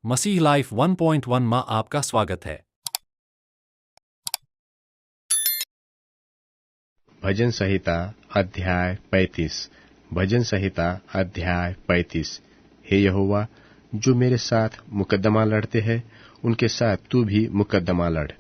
मसीह life 1.1 में आपका स्वागत है। भजन संहिता अध्याय 35। भजन संहिता अध्याय 35। हे यहोवा, जो मेरे साथ मुकद्दमा लड़ते हैं उनके साथ तू भी मुकद्दमा लड़।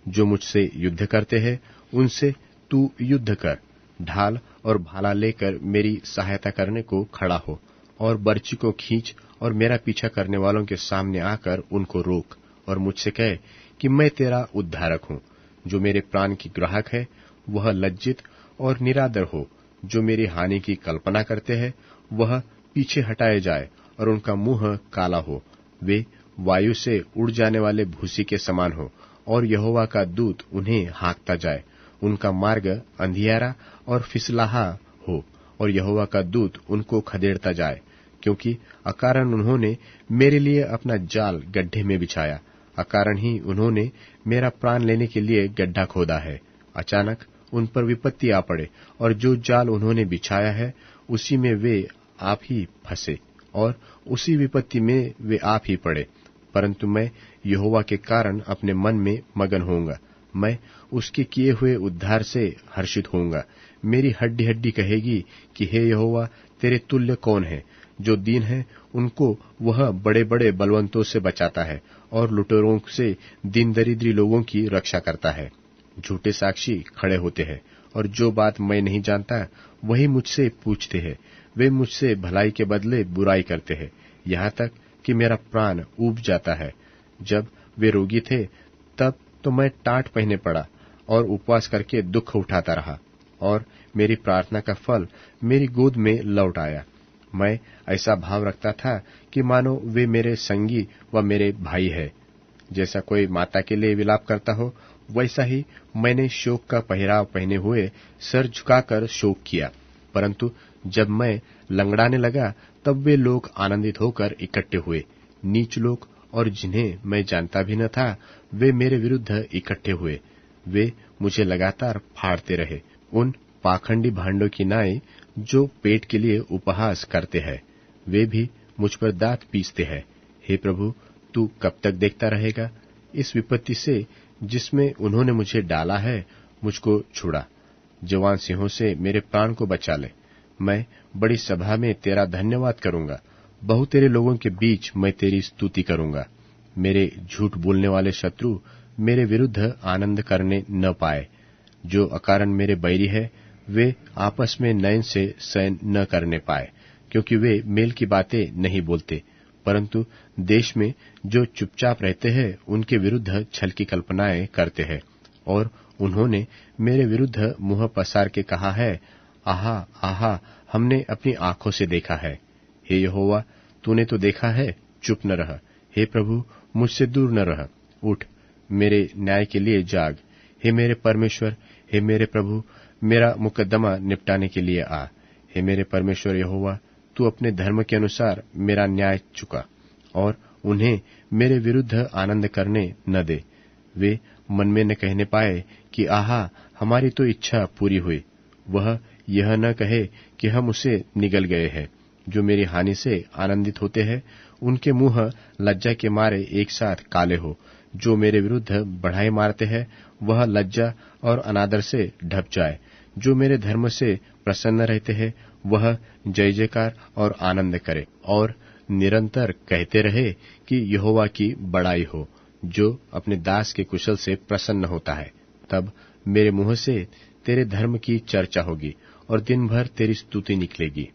जो मुझसे युद्ध करते हैं उनसे तू युद्ध कर। ढाल और भाला लेकर मेरी सहायता करने को खड़ा हो, और बर्छी को खींच और मेरा पीछा करने वालों के सामने आकर उनको रोक, और मुझसे कहे कि मैं तेरा उद्धारक हूँ। जो मेरे प्राण की ग्राहक है वह लज्जित और निरादर हो। जो मेरी हानि की कल्पना करते हैं वह पीछे हटाए जाए और उनका मुंह काला हो। वे वायु से उड़ जाने वाले भूसी के समान हो, और यहोवा का दूत उन्हें हाँकता जाए। उनका मार्ग अंधियारा और फिसलाहा हो, और यहोवा का दूत उनको खदेड़ता जाए। क्योंकि अकारण उन्होंने मेरे लिए अपना जाल गड्ढे में बिछाया, अकारण ही उन्होंने मेरा प्राण लेने के लिए गड्ढा खोदा है। अचानक उन पर विपत्ति आ पड़े, और जो जाल उन्होंने बिछाया है उसी में वे आप ही फंसे, और उसी विपत्ति में वे आप ही पड़े। परंतु मैं यहोवा के कारण अपने मन में मगन होऊंगा। मैं उसके किए हुए उद्धार से हर्षित होऊंगा। मेरी हड्डी हड्डी कहेगी कि हे यहोवा, तेरे तुल्य कौन है। जो दीन है उनको वह बड़े बड़े बलवंतों से बचाता है, और लुटेरों से दीन दरिद्री लोगों की रक्षा करता है। झूठे साक्षी खड़े होते हैं, और जो बात मैं नहीं जानता वही मुझसे पूछते हैं। वे मुझसे भलाई के बदले बुराई करते हैं, यहाँ तक कि मेरा प्राण ऊब जाता है। जब वे रोगी थे तब तो मैं टाट पहने पड़ा और उपवास करके दुख उठाता रहा, और मेरी प्रार्थना का फल मेरी गोद में लौट आया। मैं ऐसा भाव रखता था कि मानो वे मेरे संगी व मेरे भाई है। जैसा कोई माता के लिए विलाप करता हो, वैसा ही मैंने शोक का पहराव पहने हुए सर झुकाकर शोक किया। परंतु जब मैं लंगड़ाने लगा तब वे लोग आनंदित होकर इकट्ठे हुए। नीच लोग और जिन्हें मैं जानता भी न था वे मेरे विरुद्ध इकट्ठे हुए। वे मुझे लगातार फाड़ते रहे, उन पाखंडी भांडों की नाई जो पेट के लिए उपहास करते हैं। वे भी मुझ पर दांत पीसते हैं। हे प्रभु, तू कब तक देखता रहेगा? इस विपत्ति से जिसमें उन्होंने मुझे डाला है मुझको छुड़ा। जवान सिंहों से मेरे प्राण को बचा ले। मैं बड़ी सभा में तेरा धन्यवाद करूंगा। बहु तेरे लोगों के बीच मैं तेरी स्तुति करूंगा। मेरे झूठ बोलने वाले शत्रु मेरे विरुद्ध आनंद करने न पाए। जो अकारण मेरे बैरी है वे आपस में नयन से शयन न करने पाए, क्योंकि वे मेल की बातें नहीं बोलते। परंतु देश में जो चुपचाप रहते हैं उनके विरुद्ध छल की कल्पनाएं करते हैं। और उन्होंने मेरे विरुद्ध मुंह पसार के कहा है, आहा आहा, हमने अपनी आंखों से देखा है। हे यहोवा, तूने तो देखा है, चुप न रह। हे प्रभु, मुझसे दूर न रह। उठ, मेरे न्याय के लिए जाग। हे मेरे परमेश्वर, हे मेरे प्रभु, मेरा मुकद्दमा निपटाने के लिए आ। हे मेरे परमेश्वर यहोवा, तू अपने धर्म के अनुसार मेरा न्याय चुका, और उन्हें मेरे विरुद्ध आनंद करने न दे। वे मन में न कहने पाए कि आहा, हमारी तो इच्छा पूरी हुई। वह यह न कहे कि हम उसे निगल गए हैं। जो मेरी हानि से आनंदित होते हैं उनके मुंह लज्जा के मारे एक साथ काले हो। जो मेरे विरुद्ध बढ़ाई मारते हैं वह लज्जा और अनादर से ढप जाए। जो मेरे धर्म से प्रसन्न रहते हैं वह जय जयकार और आनंद करे, और निरंतर कहते रहे कि यहोवा की बड़ाई हो। जो अपने दास के कुशल से प्रसन्न होता है, तब मेरे मुंह से तेरे धर्म की चर्चा होगी और दिन भर तेरी स्तुति निकलेगी।